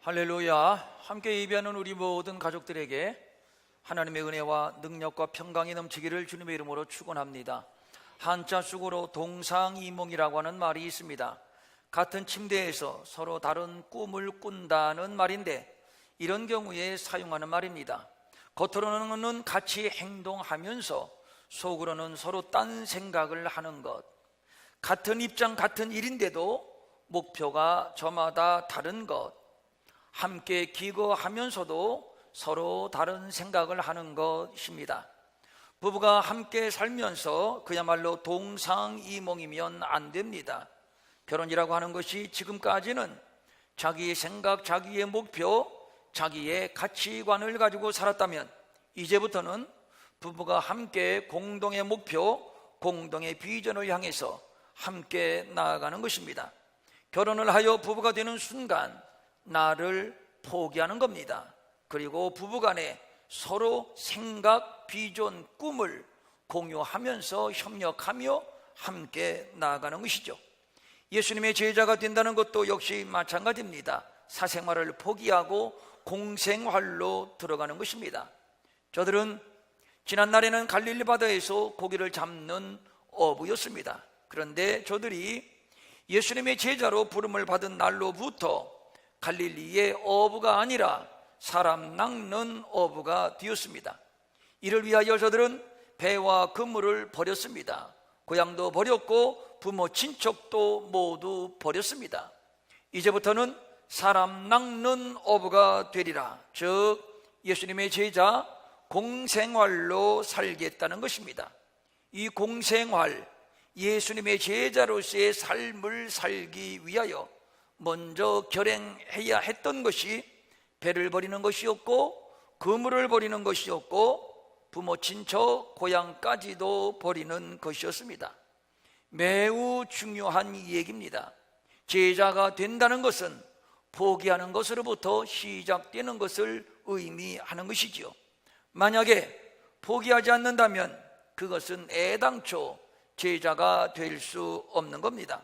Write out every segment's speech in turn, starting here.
할렐루야. 함께 예배하는 우리 모든 가족들에게 하나님의 은혜와 능력과 평강이 넘치기를 주님의 이름으로 축원합니다. 한자 숙어로 동상이몽이라고 하는 말이 있습니다. 같은 침대에서 서로 다른 꿈을 꾼다는 말인데, 이런 경우에 사용하는 말입니다. 겉으로는 같이 행동하면서 속으로는 서로 딴 생각을 하는 것. 같은 입장, 같은 일인데도 목표가 저마다 다른 것. 함께 기거하면서도 서로 다른 생각을 하는 것입니다. 부부가 함께 살면서 그야말로 동상이몽이면 안 됩니다. 결혼이라고 하는 것이 지금까지는 자기의 생각, 자기의 목표, 자기의 가치관을 가지고 살았다면, 이제부터는 부부가 함께 공동의 목표, 공동의 비전을 향해서 함께 나아가는 것입니다. 결혼을 하여 부부가 되는 순간 나를 포기하는 겁니다. 그리고 부부간에 서로 생각, 비전, 꿈을 공유하면서 협력하며 함께 나아가는 것이죠. 예수님의 제자가 된다는 것도 역시 마찬가지입니다. 사생활을 포기하고 공생활로 들어가는 것입니다. 저들은 지난날에는 갈릴리 바다에서 고기를 잡는 어부였습니다. 그런데 저들이 예수님의 제자로 부름을 받은 날로부터 갈릴리의 어부가 아니라 사람 낚는 어부가 되었습니다. 이를 위하여 저들은 배와 그물을 버렸습니다. 고향도 버렸고 부모 친척도 모두 버렸습니다. 이제부터는 사람 낚는 어부가 되리라. 즉 예수님의 제자, 공생활로 살겠다는 것입니다. 이 공생활, 예수님의 제자로서의 삶을 살기 위하여 먼저 결행해야 했던 것이 배를 버리는 것이었고, 그물을 버리는 것이었고, 부모 친척 고향까지도 버리는 것이었습니다. 매우 중요한 얘기입니다. 제자가 된다는 것은 포기하는 것으로부터 시작되는 것을 의미하는 것이지요. 만약에 포기하지 않는다면 그것은 애당초 제자가 될 수 없는 겁니다.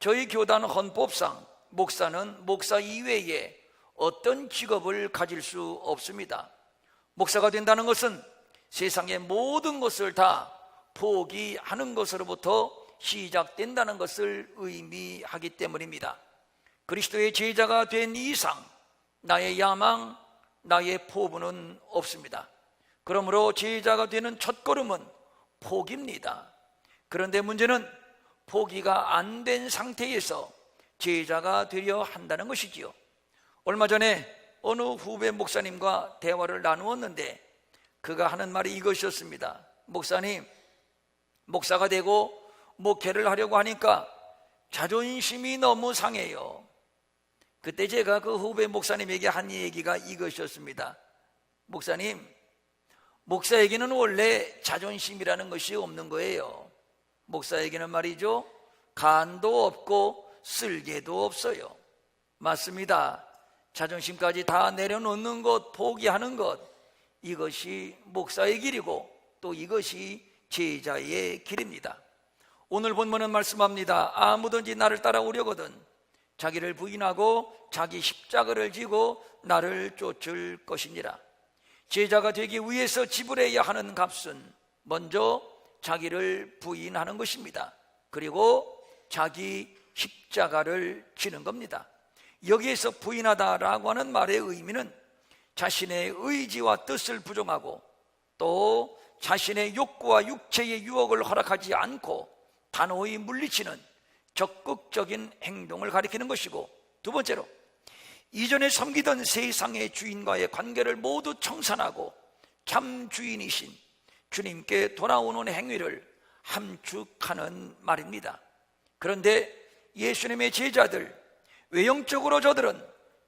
저희 교단 헌법상 목사는 목사 이외에 어떤 직업을 가질 수 없습니다. 목사가 된다는 것은 세상의 모든 것을 다 포기하는 것으로부터 시작된다는 것을 의미하기 때문입니다. 그리스도의 제자가 된 이상 나의 야망, 나의 포부는 없습니다. 그러므로 제자가 되는 첫걸음은 포기입니다. 그런데 문제는 포기가 안 된 상태에서 제자가 되려 한다는 것이지요. 얼마 전에 어느 후배 목사님과 대화를 나누었는데 그가 하는 말이 이것이었습니다. 목사님, 목사가 되고 목회를 하려고 하니까 자존심이 너무 상해요. 그때 제가 그 후배 목사님에게 한 얘기가 이것이었습니다. 목사님, 목사에게는 원래 자존심이라는 것이 없는 거예요. 목사에게는 말이죠, 간도 없고 쓸개도 없어요. 맞습니다. 자존심까지 다 내려놓는 것, 포기하는 것, 이것이 목사의 길이고 또 이것이 제자의 길입니다. 오늘 본문은 말씀합니다. 아무든지 나를 따라오려거든 자기를 부인하고 자기 십자가를 지고 나를 쫓을 것이니라. 제자가 되기 위해서 지불해야 하는 값은 먼저 자기를 부인하는 것입니다. 그리고 자기 십자가를 지는 겁니다. 여기에서 부인하다라고 하는 말의 의미는 자신의 의지와 뜻을 부정하고 또 자신의 욕구와 육체의 유혹을 허락하지 않고 단호히 물리치는 적극적인 행동을 가리키는 것이고, 두 번째로 이전에 섬기던 세상의 주인과의 관계를 모두 청산하고 참 주인이신 주님께 돌아오는 행위를 함축하는 말입니다. 그런데 예수님의 제자들, 외형적으로 저들은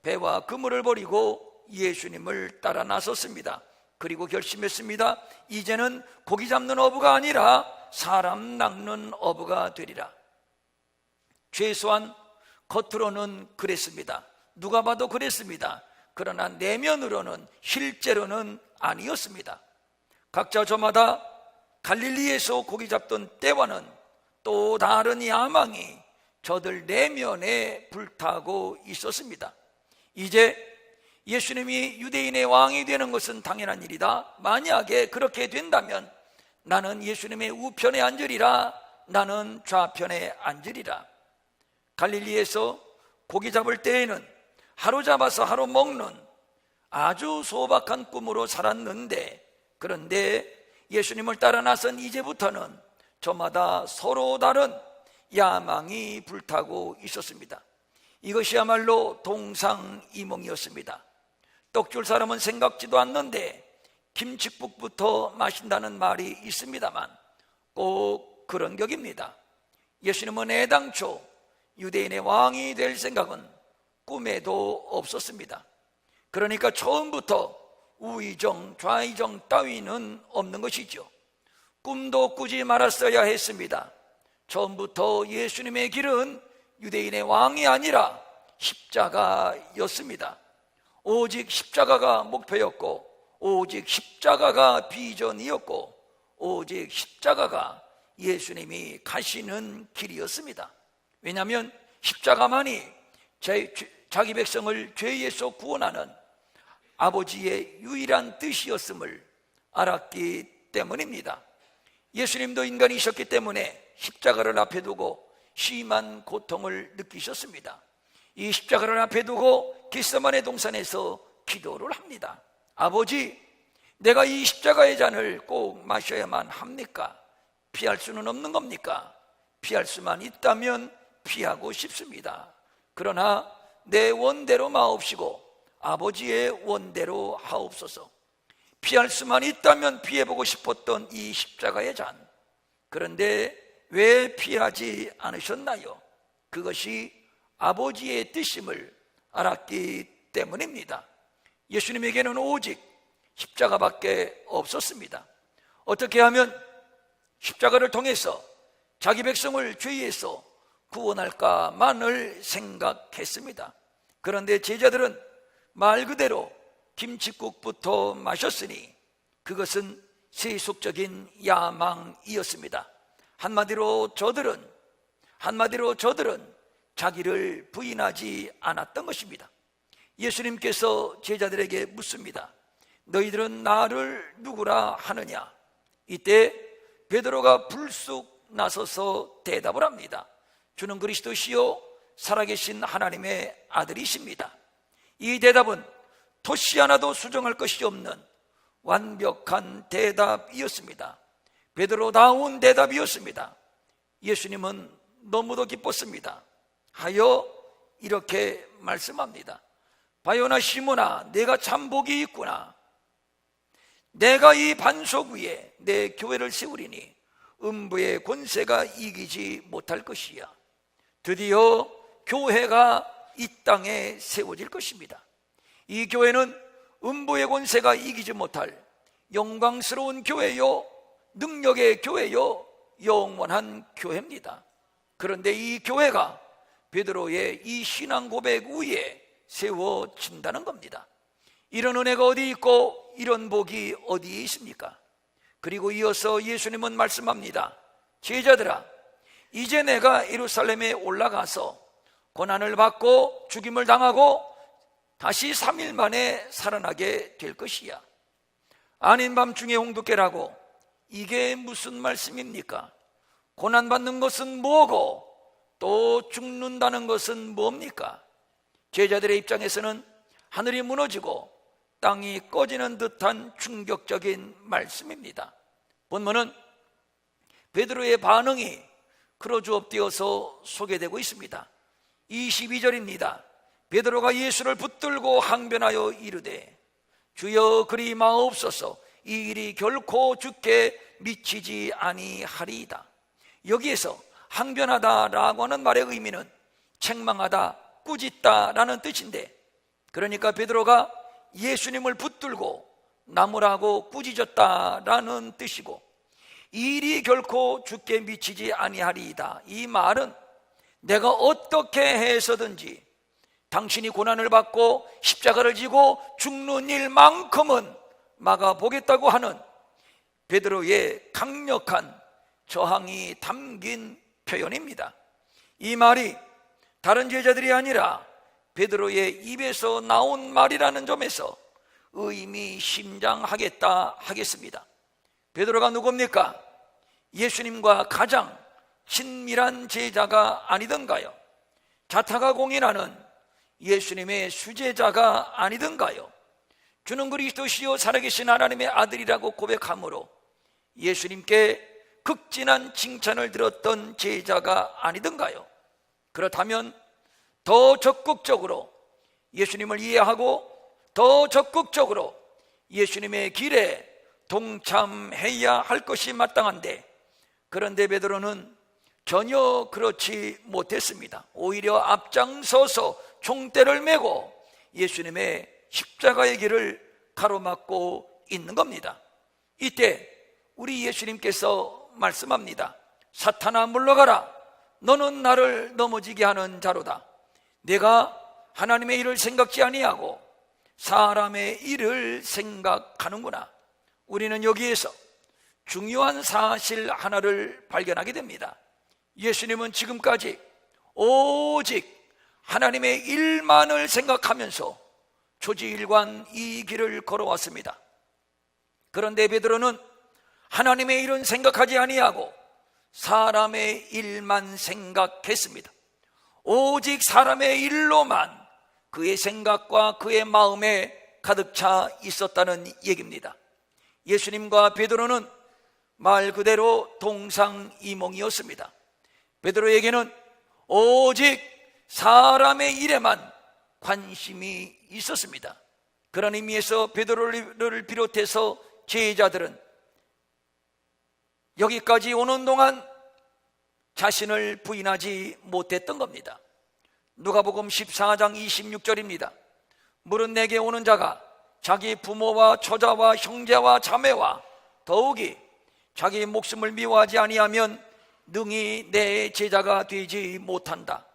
배와 그물을 버리고 예수님을 따라 나섰습니다. 그리고 결심했습니다. 이제는 고기 잡는 어부가 아니라 사람 낚는 어부가 되리라. 최소한 겉으로는 그랬습니다. 누가 봐도 그랬습니다. 그러나 내면으로는, 실제로는 아니었습니다. 각자 저마다 갈릴리에서 고기 잡던 때와는 또 다른 야망이 저들 내면에 불타고 있었습니다. 이제 예수님이 유대인의 왕이 되는 것은 당연한 일이다. 만약에 그렇게 된다면 나는 예수님의 우편에 앉으리라, 나는 좌편에 앉으리라. 갈릴리에서 고기 잡을 때에는 하루 잡아서 하루 먹는 아주 소박한 꿈으로 살았는데, 그런데 예수님을 따라 나선 이제부터는 저마다 서로 다른 야망이 불타고 있었습니다. 이것이야말로 동상이몽이었습니다. 떡 줄 사람은 생각지도 않는데 김칫국부터 마신다는 말이 있습니다만 꼭 그런 격입니다. 예수님은 애당초 유대인의 왕이 될 생각은 꿈에도 없었습니다. 그러니까 처음부터 우의정, 좌의정 따위는 없는 것이죠. 꿈도 꾸지 말았어야 했습니다. 처음부터 예수님의 길은 유대인의 왕이 아니라 십자가였습니다. 오직 십자가가 목표였고, 오직 십자가가 비전이었고, 오직 십자가가 예수님이 가시는 길이었습니다. 왜냐하면 십자가만이 자기 백성을 죄에서 구원하는 아버지의 유일한 뜻이었음을 알았기 때문입니다. 예수님도 인간이셨기 때문에 십자가를 앞에 두고 심한 고통을 느끼셨습니다. 이 십자가를 앞에 두고 겟세마네 동산에서 기도를 합니다. 아버지, 내가 이 십자가의 잔을 꼭 마셔야만 합니까? 피할 수는 없는 겁니까? 피할 수만 있다면 피하고 싶습니다. 그러나 내 원대로 마옵시고 아버지의 원대로 하옵소서. 피할 수만 있다면 피해보고 싶었던 이 십자가의 잔, 그런데 왜 피하지 않으셨나요? 그것이 아버지의 뜻임을 알았기 때문입니다. 예수님에게는 오직 십자가밖에 없었습니다. 어떻게 하면 십자가를 통해서 자기 백성을 죄에서 구원할까만을 생각했습니다. 그런데 제자들은 말 그대로 김칫국부터 마셨으니 그것은 세속적인 야망이었습니다. 한마디로 저들은 자기를 부인하지 않았던 것입니다. 예수님께서 제자들에게 묻습니다. 너희들은 나를 누구라 하느냐? 이때 베드로가 불쑥 나서서 대답을 합니다. 주는 그리스도시요 살아계신 하나님의 아들이십니다. 이 대답은 토시 하나도 수정할 것이 없는 완벽한 대답이었습니다. 베드로다운 대답이었습니다. 예수님은 너무도 기뻤습니다. 하여 이렇게 말씀합니다. 바요나 시몬아, 내가 참 복이 있구나. 내가 이 반석 위에 내 교회를 세우리니 음부의 권세가 이기지 못할 것이야. 드디어 교회가 이 땅에 세워질 것입니다. 이 교회는 음부의 권세가 이기지 못할 영광스러운 교회요, 능력의 교회요, 영원한 교회입니다. 그런데 이 교회가 베드로의 이 신앙 고백 위에 세워진다는 겁니다. 이런 은혜가 어디 있고 이런 복이 어디에 있습니까? 그리고 이어서 예수님은 말씀합니다. 제자들아, 이제 내가 예루살렘에 올라가서 고난을 받고 죽임을 당하고 다시 3일 만에 살아나게 될 것이야. 아닌 밤중에 홍두깨라고, 이게 무슨 말씀입니까? 고난받는 것은 뭐고 또 죽는다는 것은 뭡니까? 제자들의 입장에서는 하늘이 무너지고 땅이 꺼지는 듯한 충격적인 말씀입니다. 본문은 베드로의 반응이 크로즈업되어서 소개되고 있습니다. 22절입니다. 베드로가 예수를 붙들고 항변하여 이르되 주여 그리 마옵소서, 이 일이 결코 주께 미치지 아니하리이다. 여기에서 항변하다라고 하는 말의 의미는 책망하다, 꾸짖다라는 뜻인데, 그러니까 베드로가 예수님을 붙들고 나무라고 꾸짖었다라는 뜻이고, 이 일이 결코 주께 미치지 아니하리이다, 이 말은 내가 어떻게 해서든지 당신이 고난을 받고 십자가를 지고 죽는 일만큼은 막아보겠다고 하는 베드로의 강력한 저항이 담긴 표현입니다. 이 말이 다른 제자들이 아니라 베드로의 입에서 나온 말이라는 점에서 의미심장하겠다 하겠습니다. 베드로가 누굽니까? 예수님과 가장 친밀한 제자가 아니던가요? 자타가 공인하는 예수님의 수제자가 아니던가요? 주는 그리스도시요 살아계신 하나님의 아들이라고 고백함으로 예수님께 극진한 칭찬을 들었던 제자가 아니던가요? 그렇다면 더 적극적으로 예수님을 이해하고 더 적극적으로 예수님의 길에 동참해야 할 것이 마땅한데, 그런데 베드로는 전혀 그렇지 못했습니다. 오히려 앞장서서 총대를 메고 예수님의 십자가의 길을 가로막고 있는 겁니다. 이때 우리 예수님께서 말씀합니다. 사탄아 물러가라. 너는 나를 넘어지게 하는 자로다. 내가 하나님의 일을 생각지 아니하고 사람의 일을 생각하는구나. 우리는 여기에서 중요한 사실 하나를 발견하게 됩니다. 예수님은 지금까지 오직 하나님의 일만을 생각하면서 초지일관 이 길을 걸어왔습니다. 그런데 베드로는 하나님의 일은 생각하지 아니하고 사람의 일만 생각했습니다. 오직 사람의 일로만 그의 생각과 그의 마음에 가득 차 있었다는 얘기입니다. 예수님과 베드로는 말 그대로 동상이몽이었습니다. 베드로에게는 오직 사람의 일에만 관심이 있었습니다. 그런 의미에서 베드로를 비롯해서 제자들은 여기까지 오는 동안 자신을 부인하지 못했던 겁니다. 누가복음 14장 26절입니다. 물은 내게 오는 자가 자기 부모와 처자와 형제와 자매와 더욱이 자기 목숨을 미워하지 아니하면 능히 내 제자가 되지 못한다.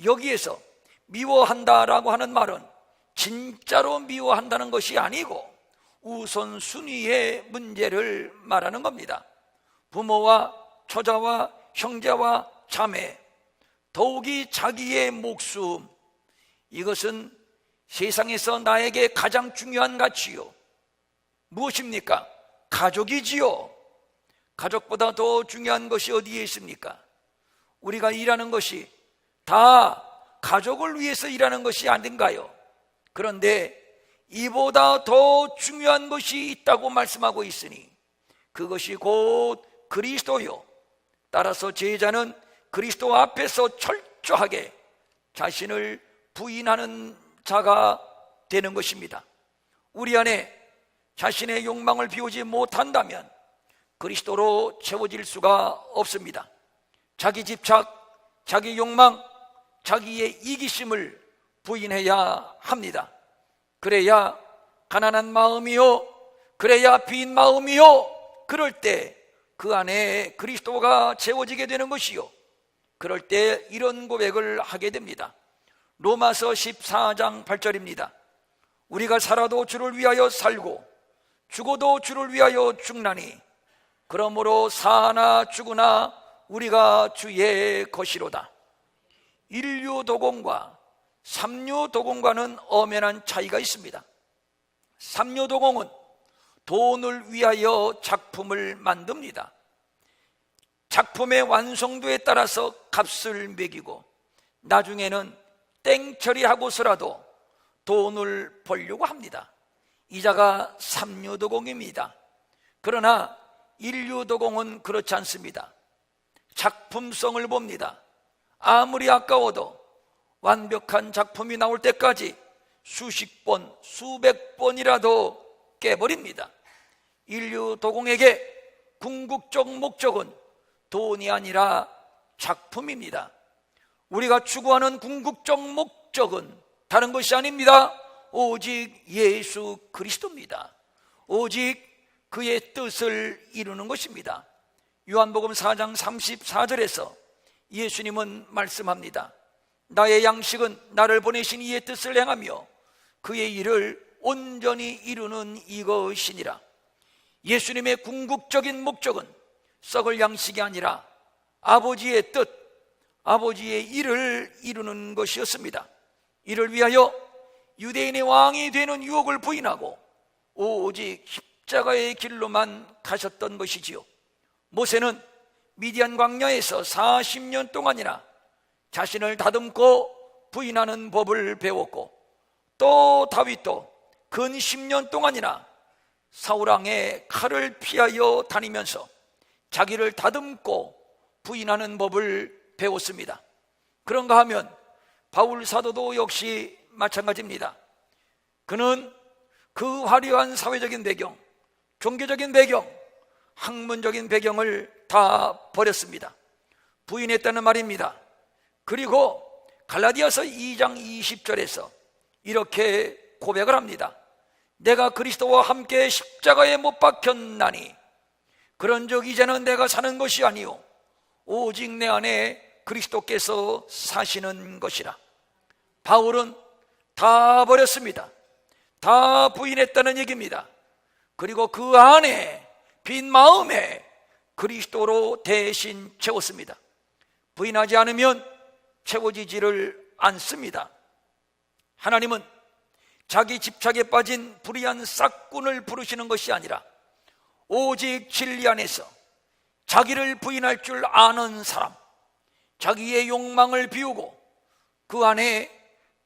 여기에서 미워한다라고 하는 말은 진짜로 미워한다는 것이 아니고 우선순위의 문제를 말하는 겁니다. 부모와 처자와 형제와 자매, 더욱이 자기의 목숨, 이것은 세상에서 나에게 가장 중요한 가치요. 무엇입니까? 가족이지요. 가족보다 더 중요한 것이 어디에 있습니까? 우리가 일하는 것이 다 가족을 위해서 일하는 것이 아닌가요? 그런데 이보다 더 중요한 것이 있다고 말씀하고 있으니 그것이 곧 그리스도요. 따라서 제자는 그리스도 앞에서 철저하게 자신을 부인하는 자가 되는 것입니다. 우리 안에 자신의 욕망을 비우지 못한다면 그리스도로 채워질 수가 없습니다. 자기 집착, 자기 욕망, 자기의 이기심을 부인해야 합니다. 그래야 가난한 마음이요, 그래야 빈 마음이요, 그럴 때 그 안에 그리스도가 채워지게 되는 것이요, 그럴 때 이런 고백을 하게 됩니다. 로마서 14장 8절입니다. 우리가 살아도 주를 위하여 살고 죽어도 주를 위하여 죽나니 그러므로 사나 죽으나 우리가 주의 것이로다. 인류도공과 삼류도공과는 엄연한 차이가 있습니다. 삼류도공은 돈을 위하여 작품을 만듭니다. 작품의 완성도에 따라서 값을 매기고 나중에는 땡처리하고서라도 돈을 벌려고 합니다. 이자가 삼류도공입니다. 그러나 인류도공은 그렇지 않습니다. 작품성을 봅니다. 아무리 아까워도 완벽한 작품이 나올 때까지 수십 번, 수백 번이라도 깨버립니다. 인류도공에게 궁극적 목적은 돈이 아니라 작품입니다. 우리가 추구하는 궁극적 목적은 다른 것이 아닙니다. 오직 예수 그리스도입니다. 오직 그의 뜻을 이루는 것입니다. 요한복음 4장 34절에서 예수님은 말씀합니다. 나의 양식은 나를 보내신 이의 뜻을 행하며 그의 일을 온전히 이루는 이것이니라. 예수님의 궁극적인 목적은 썩을 양식이 아니라 아버지의 뜻, 아버지의 일을 이루는 것이었습니다. 이를 위하여 유대인의 왕이 되는 유혹을 부인하고 오직 십자가의 길로만 가셨던 것이지요. 모세는 미디안 광야에서 40년 동안이나 자신을 다듬고 부인하는 법을 배웠고, 또 다윗도 근 10년 동안이나 사울왕의 칼을 피하여 다니면서 자기를 다듬고 부인하는 법을 배웠습니다. 그런가 하면 바울 사도도 역시 마찬가지입니다. 그는 그 화려한 사회적인 배경, 종교적인 배경, 학문적인 배경을 다 버렸습니다. 부인했다는 말입니다. 그리고 갈라디아서 2장 20절에서 이렇게 고백을 합니다. 내가 그리스도와 함께 십자가에 못 박혔나니 그런즉 이제는 내가 사는 것이 아니요 오직 내 안에 그리스도께서 사시는 것이라. 바울은 다 버렸습니다. 다 부인했다는 얘기입니다. 그리고 그 안에 빈 마음에 그리스도로 대신 채웠습니다. 부인하지 않으면 채워지지를 않습니다. 하나님은 자기 집착에 빠진 불의한 싹군을 부르시는 것이 아니라 오직 진리 안에서 자기를 부인할 줄 아는 사람, 자기의 욕망을 비우고 그 안에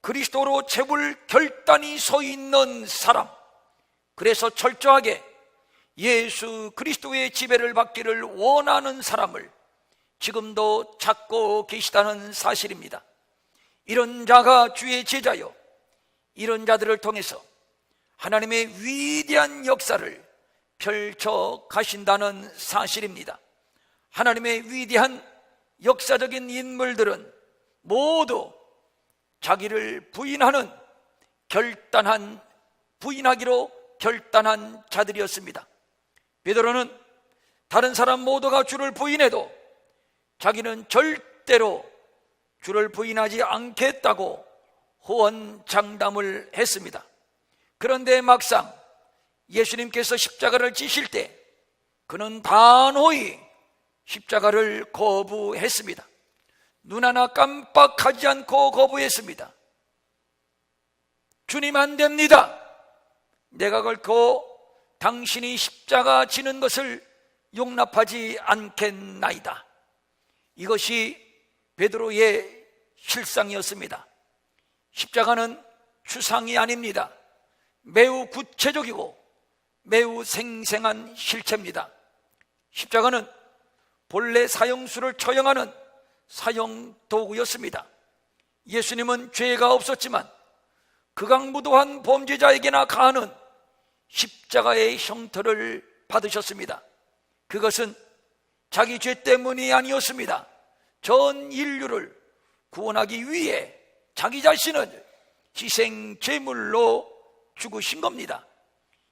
그리스도로 채울 결단이 서 있는 사람, 그래서 철저하게 예수 그리스도의 지배를 받기를 원하는 사람을 지금도 찾고 계시다는 사실입니다. 이런 자가 주의 제자요, 이런 자들을 통해서 하나님의 위대한 역사를 펼쳐 가신다는 사실입니다. 하나님의 위대한 역사적인 인물들은 모두 자기를 부인하기로 결단한 자들이었습니다. 베드로는 다른 사람 모두가 주를 부인해도 자기는 절대로 주를 부인하지 않겠다고 호언장담을 했습니다. 그런데 막상 예수님께서 십자가를 지실 때 그는 단호히 십자가를 거부했습니다. 눈 하나 깜빡하지 않고 거부했습니다. 주님, 안 됩니다. 내가 결코 당신이 십자가 지는 것을 용납하지 않겠나이다. 이것이 베드로의 실상이었습니다. 십자가는 추상이 아닙니다. 매우 구체적이고 매우 생생한 실체입니다. 십자가는 본래 사형수를 처형하는 사형 도구였습니다. 예수님은 죄가 없었지만 극악무도한 범죄자에게나 가하는 십자가의 형벌을 받으셨습니다. 그것은 자기 죄 때문이 아니었습니다. 전 인류를 구원하기 위해 자기 자신을 희생 제물로 죽으신 겁니다.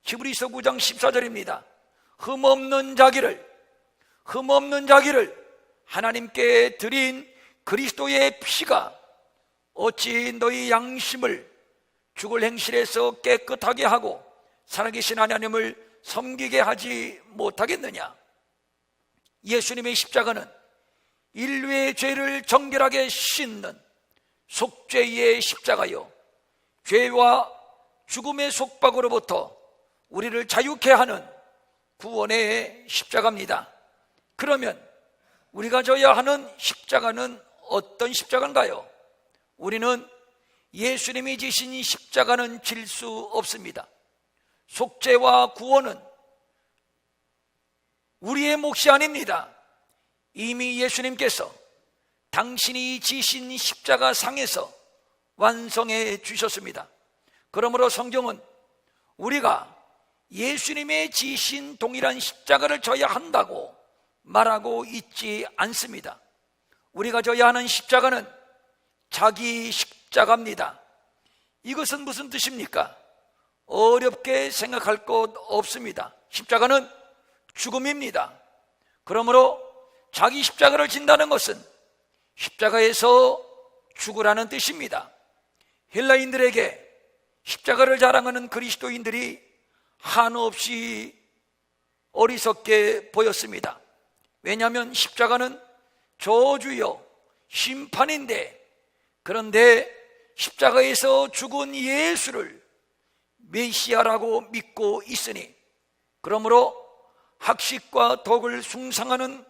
히브리서 9장 14절입니다. 흠없는 자기를 하나님께 드린 그리스도의 피가 어찌 너희 양심을 죽을 행실에서 깨끗하게 하고 살아계신 하나님을 섬기게 하지 못하겠느냐. 예수님의 십자가는 인류의 죄를 정결하게 씻는 속죄의 십자가요, 죄와 죽음의 속박으로부터 우리를 자유케 하는 구원의 십자가입니다. 그러면 우리가 져야 하는 십자가는 어떤 십자가인가요? 우리는 예수님이 지신 십자가는 질 수 없습니다. 속죄와 구원은 우리의 몫이 아닙니다. 이미 예수님께서 당신이 지신 십자가 상에서 완성해 주셨습니다. 그러므로 성경은 우리가 예수님의 지신 동일한 십자가를 져야 한다고 말하고 있지 않습니다. 우리가 져야 하는 십자가는 자기 십자가입니다. 이것은 무슨 뜻입니까? 어렵게 생각할 것 없습니다. 십자가는 죽음입니다. 그러므로 자기 십자가를 진다는 것은 십자가에서 죽으라는 뜻입니다. 헬라인들에게 십자가를 자랑하는 그리스도인들이 한없이 어리석게 보였습니다. 왜냐하면 십자가는 저주요 심판인데, 그런데 십자가에서 죽은 예수를 메시아라고 믿고 있으니, 그러므로 학식과 덕을 숭상하는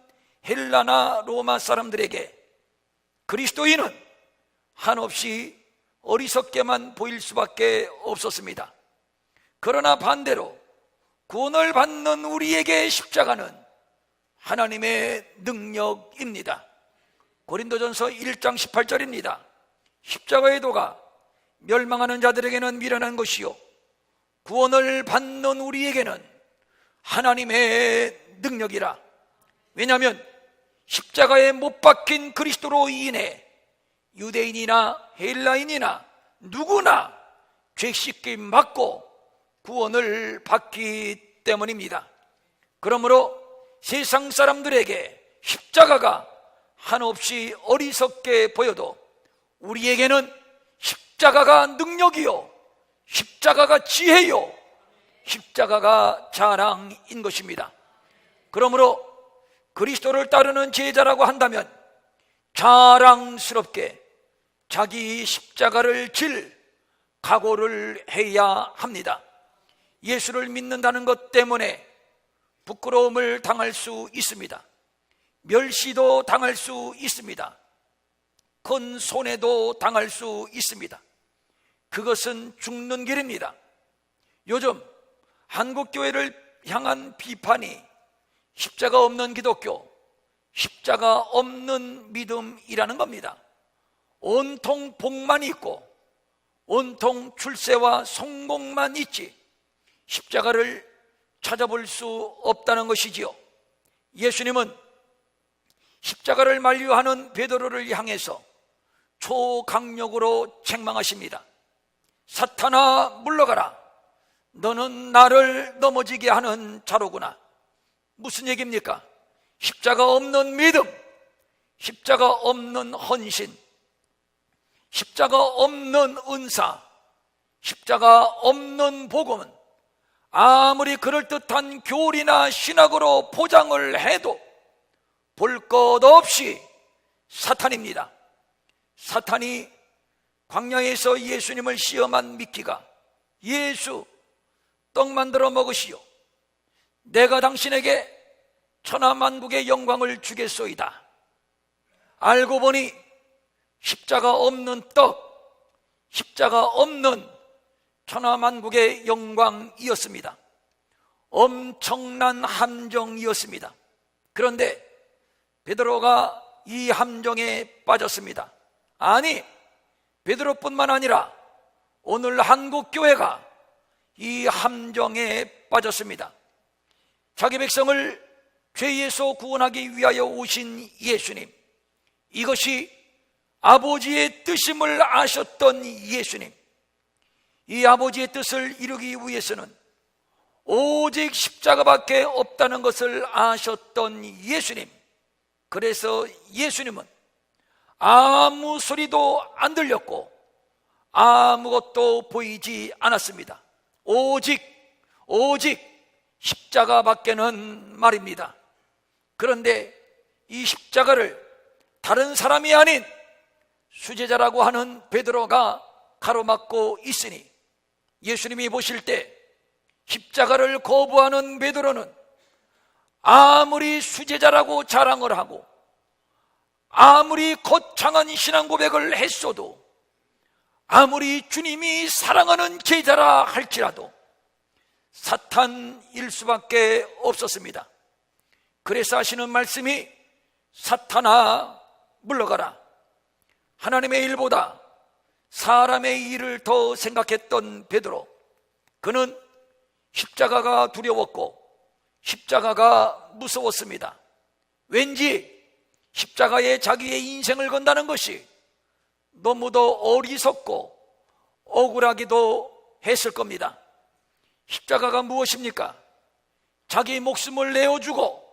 헬라나 로마 사람들에게 그리스도인은 한없이 어리석게만 보일 수밖에 없었습니다. 그러나 반대로 구원을 받는 우리에게 십자가는 하나님의 능력입니다. 고린도전서 1장 18절입니다. 십자가의 도가 멸망하는 자들에게는 미련한 것이요 구원을 받는 우리에게는 하나님의 능력이라. 왜냐하면 십자가에 못 박힌 그리스도로 인해 유대인이나 헬라인이나 누구나 죄 씻김 맞고 구원을 받기 때문입니다. 그러므로 세상 사람들에게 십자가가 한없이 어리석게 보여도 우리에게는 십자가가 능력이요 십자가가 지혜요 십자가가 자랑인 것입니다. 그러므로 그리스도를 따르는 제자라고 한다면 자랑스럽게 자기 십자가를 질 각오를 해야 합니다. 예수를 믿는다는 것 때문에 부끄러움을 당할 수 있습니다. 멸시도 당할 수 있습니다. 큰 손해도 당할 수 있습니다. 그것은 죽는 길입니다. 요즘 한국교회를 향한 비판이 십자가 없는 기독교, 십자가 없는 믿음이라는 겁니다. 온통 복만 있고 온통 출세와 성공만 있지 십자가를 찾아볼 수 없다는 것이지요. 예수님은 십자가를 만류하는 베드로를 향해서 초강력으로 책망하십니다. 사탄아 물러가라, 너는 나를 넘어지게 하는 자로구나. 무슨 얘기입니까? 십자가 없는 믿음, 십자가 없는 헌신, 십자가 없는 은사, 십자가 없는 복음은 아무리 그럴듯한 교리나 신학으로 포장을 해도 볼 것 없이 사탄입니다. 사탄이 광야에서 예수님을 시험한 미끼가 예수 떡 만들어 먹으시오, 내가 당신에게 천하만국의 영광을 주겠소이다. 알고 보니 십자가 없는 떡, 십자가 없는 천하만국의 영광이었습니다. 엄청난 함정이었습니다. 그런데 베드로가 이 함정에 빠졌습니다. 아니, 베드로뿐만 아니라 오늘 한국교회가 이 함정에 빠졌습니다. 자기 백성을 죄에서 구원하기 위하여 오신 예수님, 이것이 아버지의 뜻임을 아셨던 예수님, 이 아버지의 뜻을 이루기 위해서는 오직 십자가밖에 없다는 것을 아셨던 예수님, 그래서 예수님은 아무 소리도 안 들렸고 아무것도 보이지 않았습니다. 오직 십자가밖에는 말입니다. 그런데 이 십자가를 다른 사람이 아닌 수제자라고 하는 베드로가 가로막고 있으니 예수님이 보실 때 십자가를 거부하는 베드로는 아무리 수제자라고 자랑을 하고 아무리 거창한 신앙 고백을 했어도 아무리 주님이 사랑하는 제자라 할지라도 사탄일 수밖에 없었습니다. 그래서 하시는 말씀이 사탄아 물러가라. 하나님의 일보다 사람의 일을 더 생각했던 베드로, 그는 십자가가 두려웠고 십자가가 무서웠습니다. 왠지 십자가에 자기의 인생을 건다는 것이 너무도 어리석고 억울하기도 했을 겁니다. 십자가가 무엇입니까? 자기 목숨을 내어주고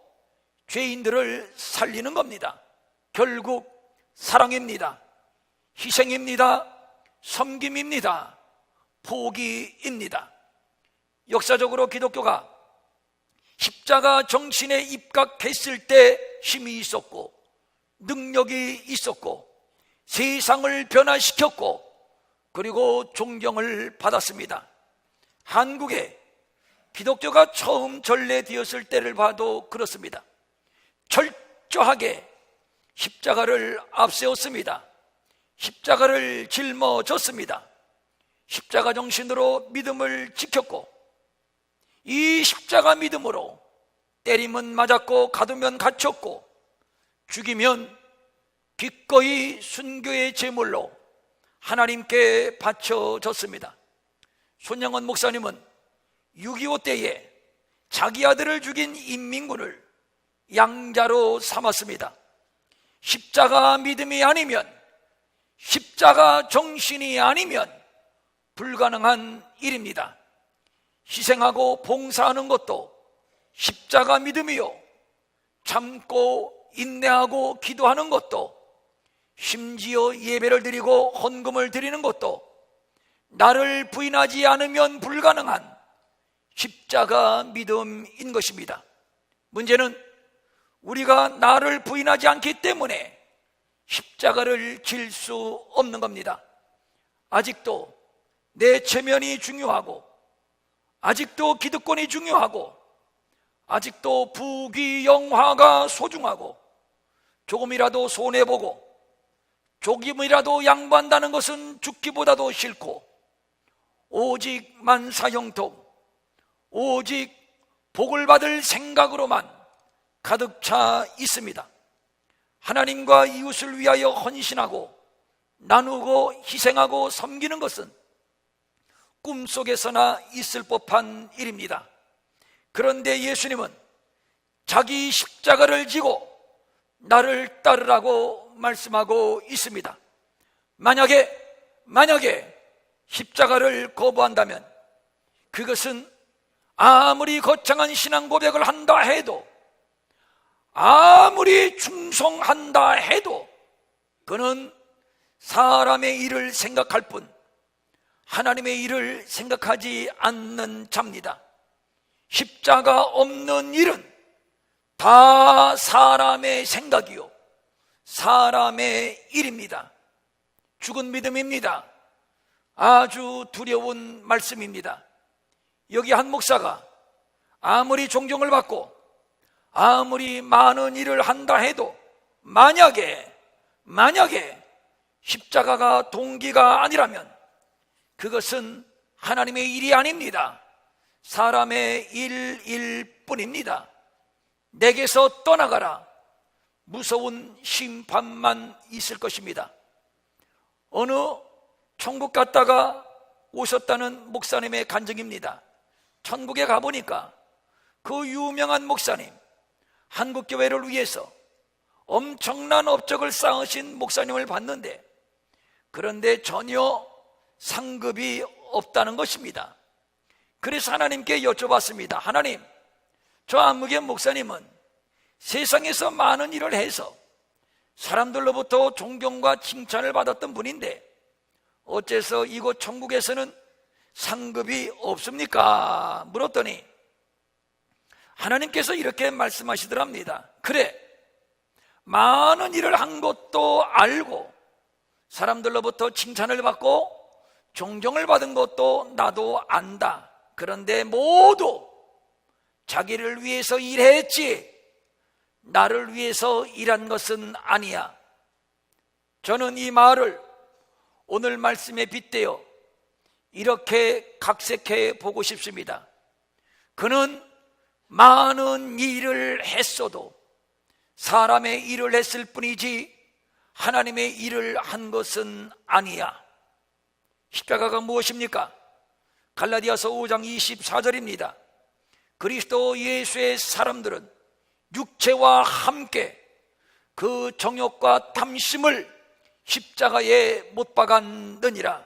죄인들을 살리는 겁니다. 결국 사랑입니다. 희생입니다. 섬김입니다. 포기입니다. 역사적으로 기독교가 십자가 정신에 입각했을 때 힘이 있었고 능력이 있었고 세상을 변화시켰고 그리고 존경을 받았습니다. 한국에 기독교가 처음 전래되었을 때를 봐도 그렇습니다. 철저하게 십자가를 앞세웠습니다. 십자가를 짊어졌습니다. 십자가 정신으로 믿음을 지켰고, 이 십자가 믿음으로 때리면 맞았고 가두면 갇혔고 죽이면 기꺼이 순교의 제물로 하나님께 바쳐졌습니다. 손영원 목사님은 6.25 때에 자기 아들을 죽인 인민군을 양자로 삼았습니다. 십자가 믿음이 아니면, 십자가 정신이 아니면 불가능한 일입니다. 희생하고 봉사하는 것도 십자가 믿음이요, 참고 인내하고 기도하는 것도, 심지어 예배를 드리고 헌금을 드리는 것도 나를 부인하지 않으면 불가능한 십자가 믿음인 것입니다. 문제는 우리가 나를 부인하지 않기 때문에 십자가를 질 수 없는 겁니다. 아직도 내 체면이 중요하고, 아직도 기득권이 중요하고, 아직도 부귀영화가 소중하고, 조금이라도 손해보고 조금이라도 양보한다는 것은 죽기보다도 싫고, 오직 만사형통, 오직 복을 받을 생각으로만 가득 차 있습니다. 하나님과 이웃을 위하여 헌신하고 나누고 희생하고 섬기는 것은 꿈속에서나 있을 법한 일입니다. 그런데 예수님은 자기 십자가를 지고 나를 따르라고 말씀하고 있습니다. 만약에 십자가를 거부한다면 그것은 아무리 거창한 신앙 고백을 한다 해도, 아무리 충성한다 해도 그는 사람의 일을 생각할 뿐 하나님의 일을 생각하지 않는 자입니다. 십자가 없는 일은 다 사람의 생각이요, 사람의 일입니다. 죽은 믿음입니다. 아주 두려운 말씀입니다. 여기 한 목사가 아무리 존경을 받고 아무리 많은 일을 한다 해도 만약에 십자가가 동기가 아니라면 그것은 하나님의 일이 아닙니다. 사람의 일일 뿐입니다. 내게서 떠나가라, 무서운 심판만 있을 것입니다. 어느 천국 갔다가 오셨다는 목사님의 간증입니다. 천국에 가보니까 그 유명한 목사님, 한국교회를 위해서 엄청난 업적을 쌓으신 목사님을 봤는데, 그런데 전혀 상급이 없다는 것입니다. 그래서 하나님께 여쭤봤습니다. 하나님, 저 안무개 목사님은 세상에서 많은 일을 해서 사람들로부터 존경과 칭찬을 받았던 분인데 어째서 이곳 천국에서는 상급이 없습니까? 물었더니 하나님께서 이렇게 말씀하시더랍니다. 그래, 많은 일을 한 것도 알고 사람들로부터 칭찬을 받고 존경을 받은 것도 나도 안다. 그런데 모두 자기를 위해서 일했지 나를 위해서 일한 것은 아니야. 저는 이 말을 오늘 말씀에 빗대어 이렇게 각색해 보고 싶습니다. 그는 많은 일을 했어도 사람의 일을 했을 뿐이지 하나님의 일을 한 것은 아니야. 십자가가 무엇입니까? 갈라디아서 5장 24절입니다. 그리스도 예수의 사람들은 육체와 함께 그 정욕과 탐심을 십자가에 못 박았느니라.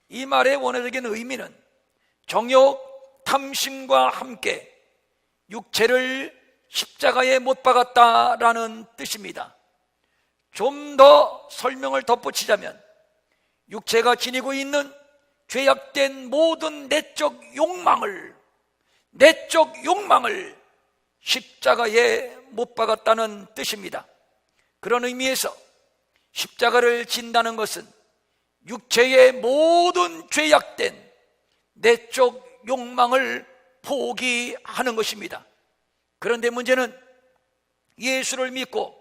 이 말의 원어적인 의미는 정욕, 탐심과 함께 육체를 십자가에 못 박았다라는 뜻입니다. 좀 더 설명을 덧붙이자면 육체가 지니고 있는 죄악된 모든 내적 욕망을 십자가에 못 박았다는 뜻입니다. 그런 의미에서 십자가를 진다는 것은 육체의 모든 죄악된 내적 욕망을 포기하는 것입니다. 그런데 문제는 예수를 믿고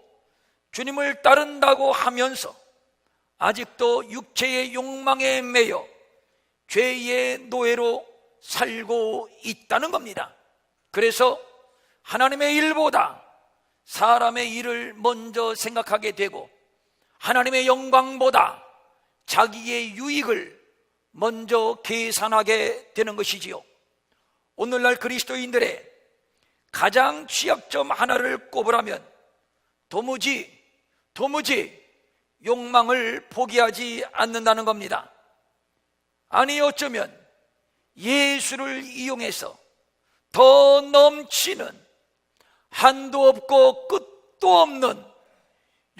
주님을 따른다고 하면서 아직도 육체의 욕망에 매여 죄의 노예로 살고 있다는 겁니다. 그래서 하나님의 일보다 사람의 일을 먼저 생각하게 되고 하나님의 영광보다 자기의 유익을 먼저 계산하게 되는 것이지요. 오늘날 그리스도인들의 가장 취약점 하나를 꼽으라면 도무지 욕망을 포기하지 않는다는 겁니다. 아니, 어쩌면 예수를 이용해서 더 넘치는 한도 없고 끝도 없는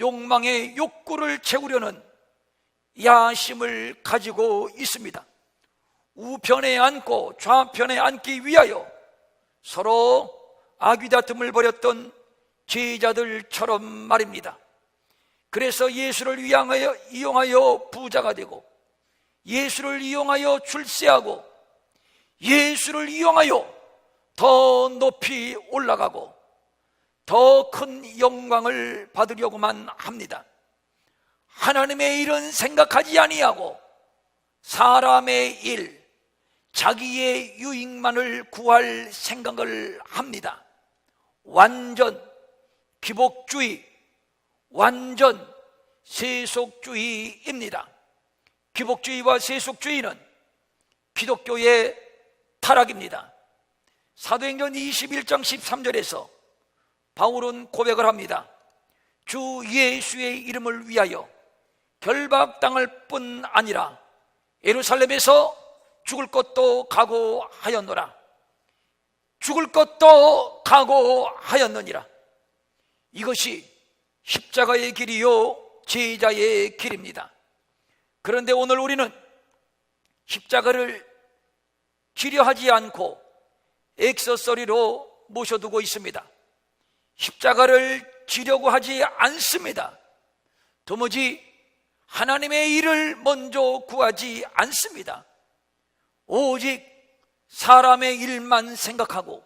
욕망의 욕구를 채우려는 야심을 가지고 있습니다. 우편에 앉고 좌편에 앉기 위하여 서로 아귀다툼을 벌였던 제자들처럼 말입니다. 그래서 예수를 이용하여 부자가 되고, 예수를 이용하여 출세하고, 예수를 이용하여 더 높이 올라가고 더 큰 영광을 받으려고만 합니다. 하나님의 일은 생각하지 아니하고 사람의 일, 자기의 유익만을 구할 생각을 합니다. 완전 기복주의, 완전 세속주의입니다. 기복주의와 세속주의는 기독교의 타락입니다. 사도행전 21장 13절에서 바울은 고백을 합니다. 주 예수의 이름을 위하여 결박당할 뿐 아니라 예루살렘에서 죽을 것도 각오하였노라. 죽을 것도 각오하였느니라. 이것이 십자가의 길이요 제자의 길입니다. 그런데 오늘 우리는 십자가를 지려 하지 않고 액세서리로 모셔두고 있습니다. 십자가를 지려고 하지 않습니다. 도무지 하나님의 일을 먼저 구하지 않습니다. 오직 사람의 일만 생각하고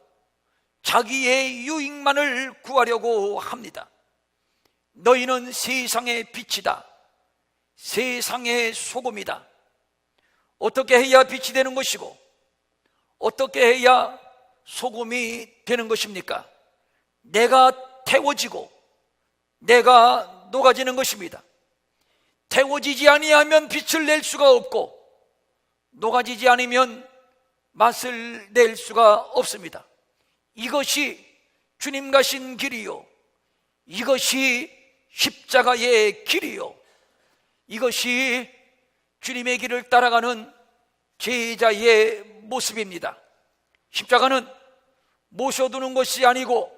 자기의 유익만을 구하려고 합니다. 너희는 세상의 빛이다. 세상의 소금이다. 어떻게 해야 빛이 되는 것이고 어떻게 해야 소금이 되는 것입니까? 내가 태워지고 내가 녹아지는 것입니다. 태워지지 아니하면 빛을 낼 수가 없고 녹아지지 않으면 맛을 낼 수가 없습니다. 이것이 주님 가신 길이요, 이것이 십자가의 길이요, 이것이 주님의 길을 따라가는 제자의 모습입니다. 십자가는 모셔두는 것이 아니고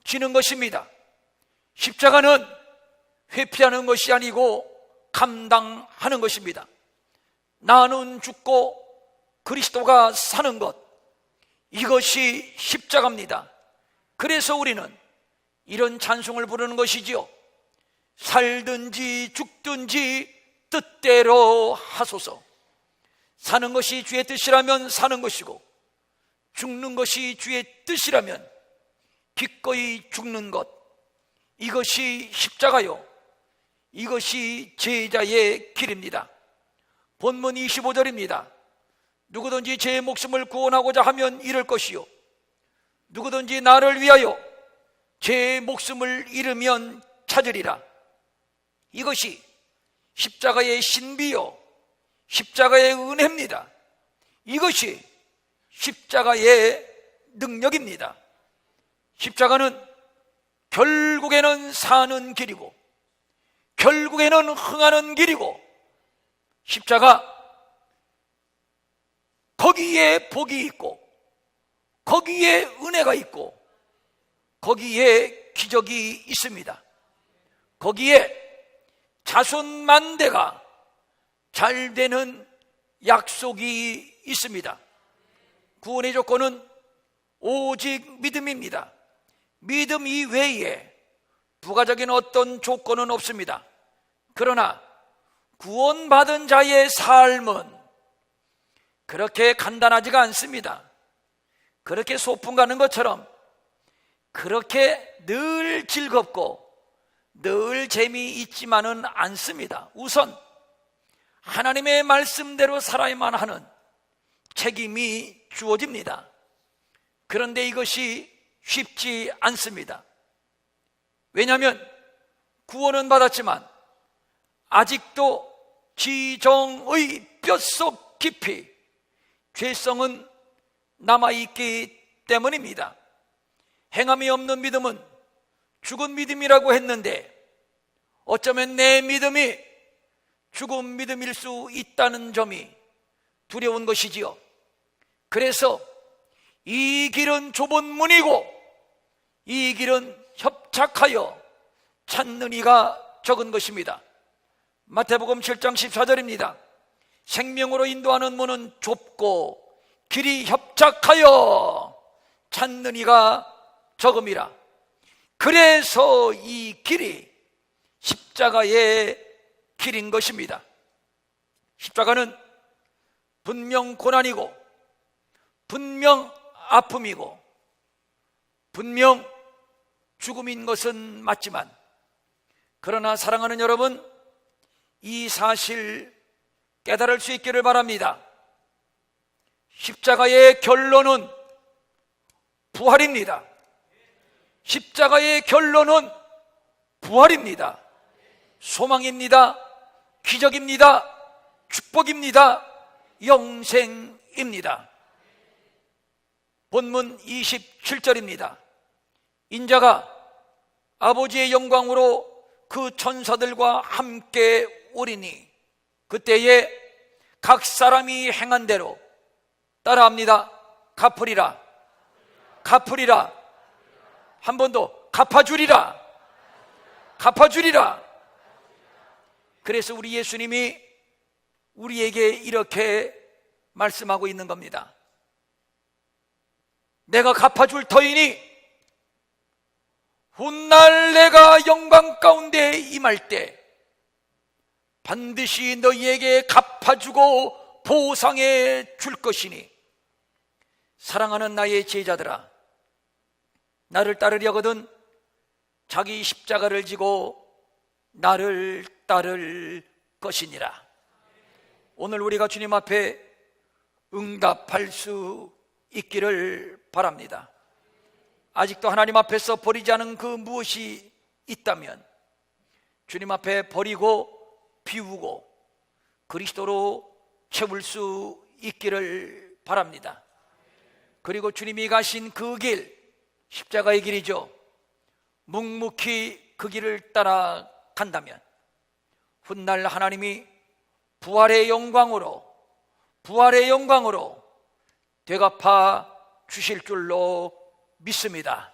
지는 것입니다. 십자가는 회피하는 것이 아니고 감당하는 것입니다. 나는 죽고 그리스도가 사는 것, 이것이 십자가입니다. 그래서 우리는 이런 찬송을 부르는 것이지요. 살든지 죽든지 뜻대로 하소서. 사는 것이 주의 뜻이라면 사는 것이고 죽는 것이 주의 뜻이라면 기꺼이 죽는 것, 이것이 십자가요, 이것이 제자의 길입니다. 본문 25절입니다. 누구든지 제 목숨을 구원하고자 하면 잃을 것이요, 누구든지 나를 위하여 제 목숨을 잃으면 찾으리라. 이것이 십자가의 신비요, 십자가의 은혜입니다. 이것이 십자가의 능력입니다. 십자가는 결국에는 사는 길이고 결국에는 흥하는 길이고, 십자가 거기에 복이 있고 거기에 은혜가 있고 거기에 기적이 있습니다. 거기에 자손만대가 잘 되는 약속이 있습니다. 구원의 조건은 오직 믿음입니다. 믿음 이외에 부가적인 어떤 조건은 없습니다. 그러나 구원받은 자의 삶은 그렇게 간단하지가 않습니다. 그렇게 소풍 가는 것처럼 그렇게 늘 즐겁고 늘 재미있지만은 않습니다. 우선 하나님의 말씀대로 살아야만 하는 책임이 주어집니다. 그런데 이것이 쉽지 않습니다. 왜냐하면 구원은 받았지만 아직도 지정의 뼛속 깊이 죄성은 남아있기 때문입니다. 행함이 없는 믿음은 죽은 믿음이라고 했는데 어쩌면 내 믿음이 죽은 믿음일 수 있다는 점이 두려운 것이지요. 그래서 이 길은 좁은 문이고 이 길은 협착하여 찾는 이가 적은 것입니다. 마태복음 7장 14절입니다. 생명으로 인도하는 문은 좁고 길이 협착하여 찾는 이가 적음이라. 그래서 이 길이 십자가의 길인 것입니다. 십자가는 분명 고난이고 분명 아픔이고 분명 죽음인 것은 맞지만, 그러나 사랑하는 여러분, 이 사실 깨달을 수 있기를 바랍니다. 십자가의 결론은 부활입니다. 십자가의 결론은 부활입니다. 소망입니다. 기적입니다. 축복입니다. 영생입니다. 본문 27절입니다. 인자가 아버지의 영광으로 그 천사들과 함께 오리니 그때에 각 사람이 행한 대로 따라합니다. 갚으리라. 갚으리라. 한 번 더 갚아주리라. 갚아주리라. 그래서 우리 예수님이 우리에게 이렇게 말씀하고 있는 겁니다. 내가 갚아줄 터이니 훗날 내가 영광 가운데 임할 때 반드시 너희에게 갚아주고 보상해 줄 것이니, 사랑하는 나의 제자들아, 나를 따르려거든 자기 십자가를 지고 나를 따를 것이니라. 오늘 우리가 주님 앞에 응답할 수 있기를 바랍니다. 아직도 하나님 앞에서 버리지 않은 그 무엇이 있다면 주님 앞에 버리고 비우고 그리스도로 채울 수 있기를 바랍니다. 그리고 주님이 가신 그 길, 십자가의 길이죠. 묵묵히 그 길을 따라간다면 훗날 하나님이 부활의 영광으로 되갚아 주실 줄로 믿습니다.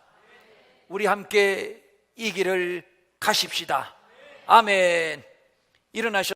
우리 함께 이 길을 가십시다. 아멘. 일어나셔.